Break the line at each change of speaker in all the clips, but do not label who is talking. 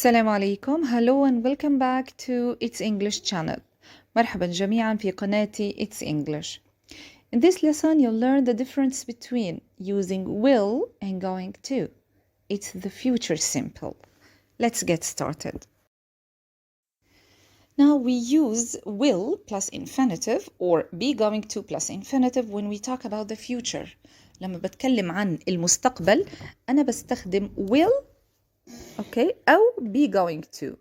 السلام عليكم. Hello and welcome back to It's English channel. مرحبا جميعا في قناتي It's English. In this lesson you'll learn the difference between using will and going to. It's the future simple. Let's get started. Now we use will plus infinitive or be going to plus infinitive when we talk about the future. لما بتكلم عن المستقبل أنا بستخدم will okay أو be going to.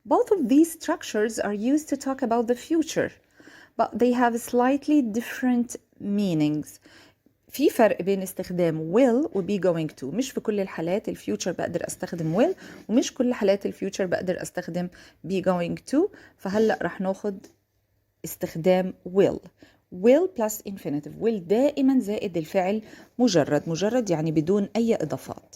Both of these structures are used to talk about the future, but they have slightly different meanings. في فرق بين استخدام will و be going to. مش في كل الحالات الفيوتشر بقدر استخدم will، ومش كل حالات الفيوتشر بقدر استخدم be going to. فهلأ رح ناخد استخدام will. will plus infinitive. will دائما زائد الفعل مجرد يعني بدون أي إضافات.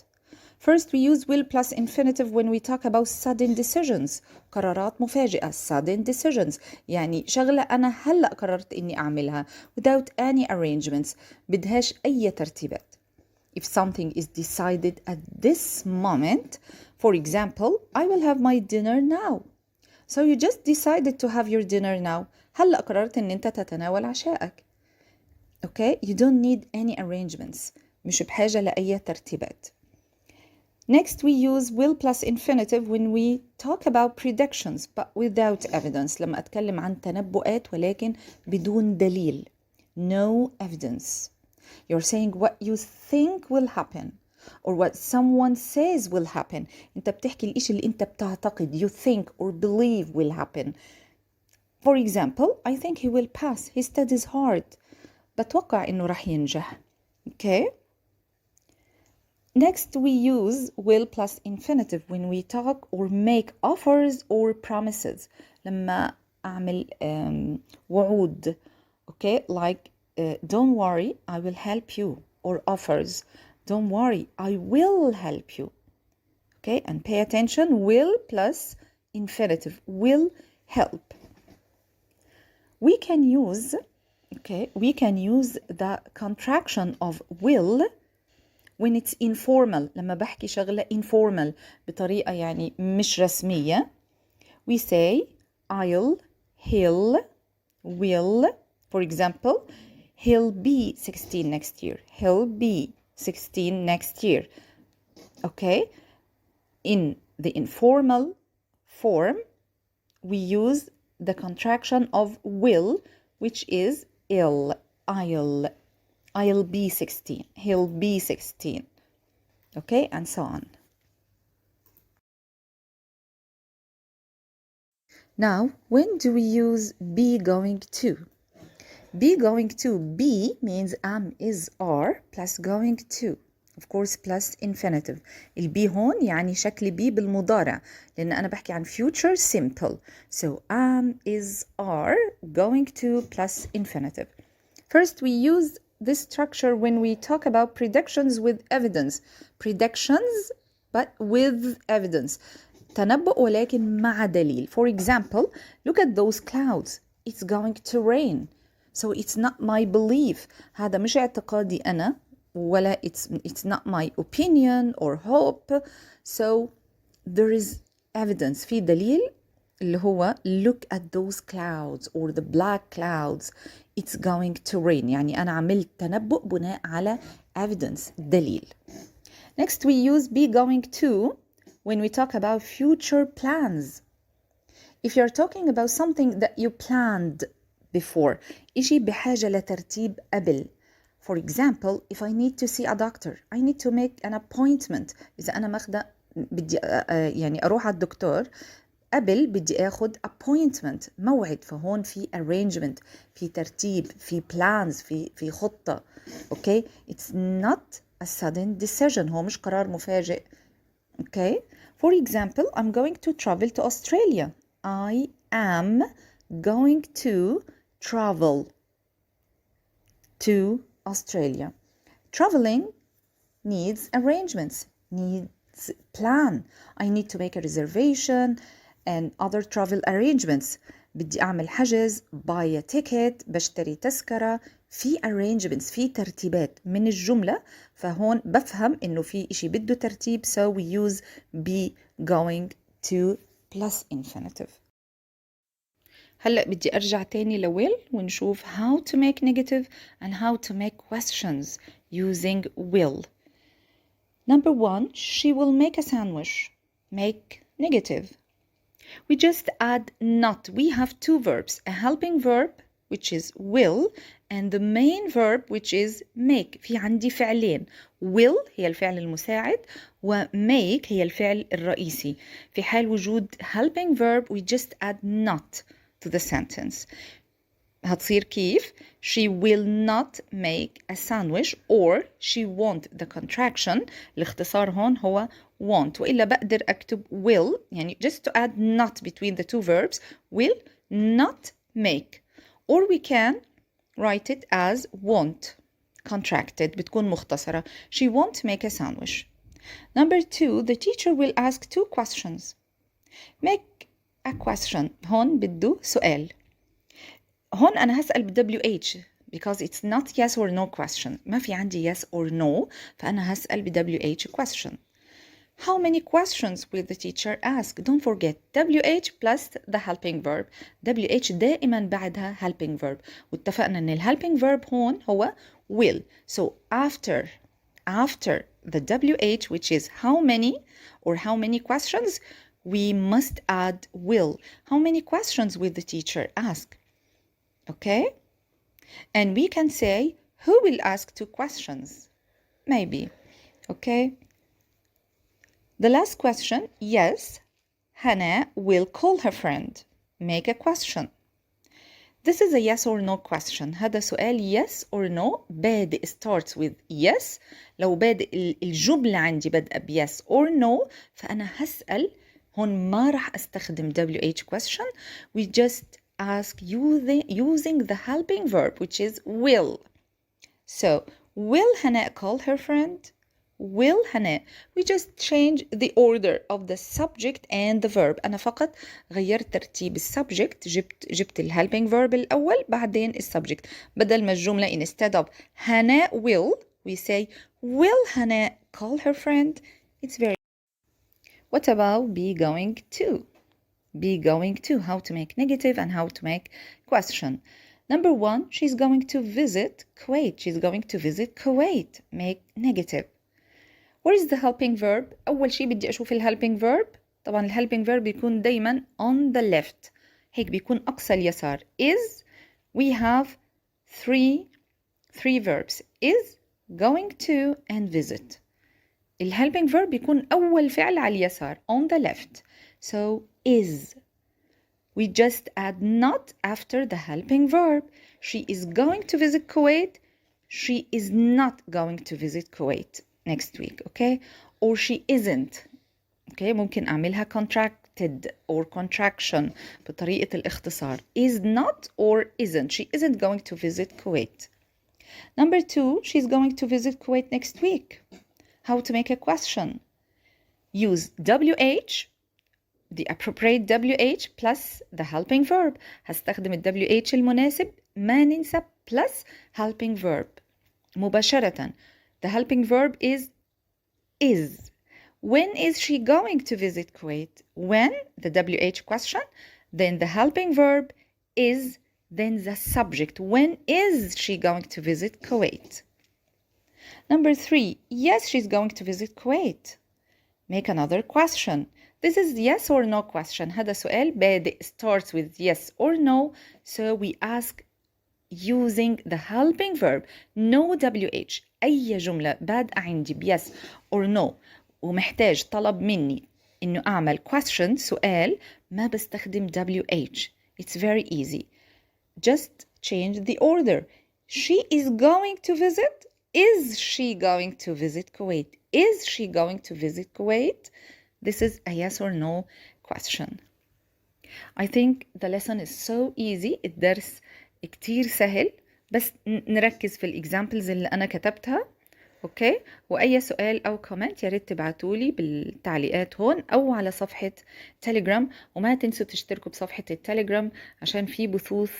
First, we use will plus infinitive when we talk about sudden decisions. قرارات مفاجئة. Sudden decisions يعني شغلة أنا هلأ قررت إني أعملها without any arrangements. بدهاش أي ترتيبات. If something is decided at this moment, for example, I will have my dinner now. So you just decided to have your dinner now. هلأ قررت إن أنت تتناول عشائك. Okay? You don't need any arrangements. مش بحاجة لأي ترتيبات. Next, we use will plus infinitive when we talk about predictions but without evidence. لما أتكلم عن تنبؤات ولكن بدون دليل. No evidence. You're saying what you think will happen or what someone says will happen. أنت بتحكي الإشي اللي أنت بتعتقد you think or believe will happen. For example, I think he will pass. He studies hard. بتوقع إنه رح ينجح. Okay? Next, we use will plus infinitive when we talk or make offers or promises. لما أعمل وعود. Okay, like don't worry, I will help you. Or offers, don't worry, I will help you. Okay, and pay attention, will plus infinitive, will help. We can use the contraction of will when it's informal. لما بحكي شغلة informal بطريقة يعني مش رسمية. We say I'll, he'll, will. For example, he'll be 16 next year. He'll be 16 next year. Okay? In the informal form, we use the contraction of will, which is I'll be 16. He'll be 16. Okay, and so on. Now, when do we use be going to? Be going to. Be means am, is, are plus going to. Of course, plus infinitive. البي هون يعني شكل بي بالمضارع لأن أنا بحكي عن future simple. So am, is, are, going to plus infinitive. First, we use this structure when we talk about predictions with evidence. Predictions but with evidence. تنبؤ ولكن مع دليل. For example, look at those clouds. It's going to rain. So it's not my belief. هذا مش اعتقادي أنا ولا it's not my opinion or hope. So there is evidence. في دليل اللي هو look at those clouds or the black clouds. It's going to rain. يعني أنا عملت تنبؤ بناء على evidence, دليل. Next, we use be going to when we talk about future plans. If you're talking about something that you planned before, إشي بحاجة لترتيب قبل. For example, if I need to see a doctor, I need to make an appointment. إذا أنا ماخدة بدي يعني أروح على الدكتور قبل بدي اخد appointment موعد. فهون في arrangement، في ترتيب، في plans، في خطة. Okay, it's not a sudden decision. هو مش قرار مفاجئ. Okay, for example, I'm going to travel to Australia. I am going to travel to Australia. Traveling needs arrangements, needs plan. I need to make a reservation and other travel arrangements. بدي أعمل حجز, buy a ticket, بشتري تذكرة. في arrangements, في ترتيبات من الجملة. فهون بفهم إنه في إشي بده ترتيب. So we use be going to plus infinitive. هلأ بدي أرجع تاني لويل ونشوف how to make negative and how to make questions using will. Number 1, she will make a sandwich. Make negative. We just add not. We have two verbs, a helping verb which is will and the main verb which is make. في عندي فعلين. will هي الفعل المساعد و make هي الفعل الرئيسي. في حال وجود helping verb we just add not to the sentence. هتصير كيف؟ She will not make a sandwich or she won't. The contraction الاختصار هون هو won't. وإلا بقدر أكتب will يعني just to add not between the two verbs will not make. Or we can write it as won't contracted بتكون مختصرة. She won't make a sandwich. Number 2, the teacher will ask 2 questions. Make a question. هون بده سؤال. هون أنا هسأل ب WH because it's not yes or no question. ما في عندي yes or no فأنا هسأل ب WH question. How many questions will the teacher ask? Don't forget WH plus the helping verb. WH دائما بعدها helping verb. واتفقنا أن helping verb هون هو will. So after the WH which is how many or how many questions we must add will. How many questions will the teacher ask? Okay? And we can say who will ask 2 questions? Maybe. Okay? The last question, yes, Hannah will call her friend. Make a question. This is a yes or no question. هذا سؤال yes or no. بادئ starts with yes. لو بادئ الجملة عندي بدأ ب yes or no فأنا هسأل هون ما راح أستخدم WH question. We just ask using the helping verb which is will. So, will Hannah call her friend? Will Hannah. We just change the order of the subject and the verb. أنا فقط غيرت ترتيب السبجكت جبت helping verb الأول بعدين السبجكت. بدل ما الجملة instead of Hannah will we say will Hannah call her friend? It's very. What about be going to? Be going to. How to make negative and how to make question. Number 1, she's going to visit Kuwait. She's going to visit Kuwait. Make negative. Where is the helping verb? أول شيء بدي أشوف helping verb. طبعا helping verb بيكون دايما on the left. هيك بيكون أقصى اليسار. Is we have three verbs. Is, going to and visit. helping verb بيكون أول فعل على اليسار on the left. So is. We just add not after the helping verb. She is going to visit Kuwait. She is not going to visit Kuwait next week, okay? Or she isn't. Okay, ممكن أعملها contracted or contraction بطريقة الاختصار. Is not or isn't. She isn't going to visit Kuwait. Number 2, she's going to visit Kuwait next week. How to make a question? Use WH, the appropriate WH plus the helping verb. هستخدم ال WH المناسب ما ننسى plus helping verb. مباشرة. The helping verb is. When is she going to visit Kuwait? When, the WH question, then the helping verb is, then the subject. When is she going to visit Kuwait? Number 3, yes, she's going to visit Kuwait. Make another question. This is yes or no question. هذا سؤال بادئ starts with yes or no. So we ask using the helping verb. No WH. أي جملة بادئة عندي ب yes or no ومحتاج طلب مني إنه أعمل question سؤال ما بستخدم WH. It's very easy. Just change the order. She is going to visit. Is she going to visit Kuwait? Is she going to visit Kuwait? This is a yes or no question. I think the lesson is so easy. الدرس كتير سهل بس نركز في الإكزامبلز اللي أنا كتبتها. أوكي؟ وأي سؤال أو كومنت يا ريت تبعتولي بالتعليقات هون أو على صفحة تيليجرام. وما تنسوا تشتركوا بصفحة التيليجرام عشان في بثوث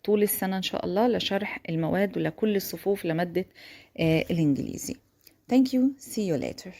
طول السنة إن شاء الله لشرح المواد ولكل الصفوف لمادة الإنجليزي. Thank you. See you later.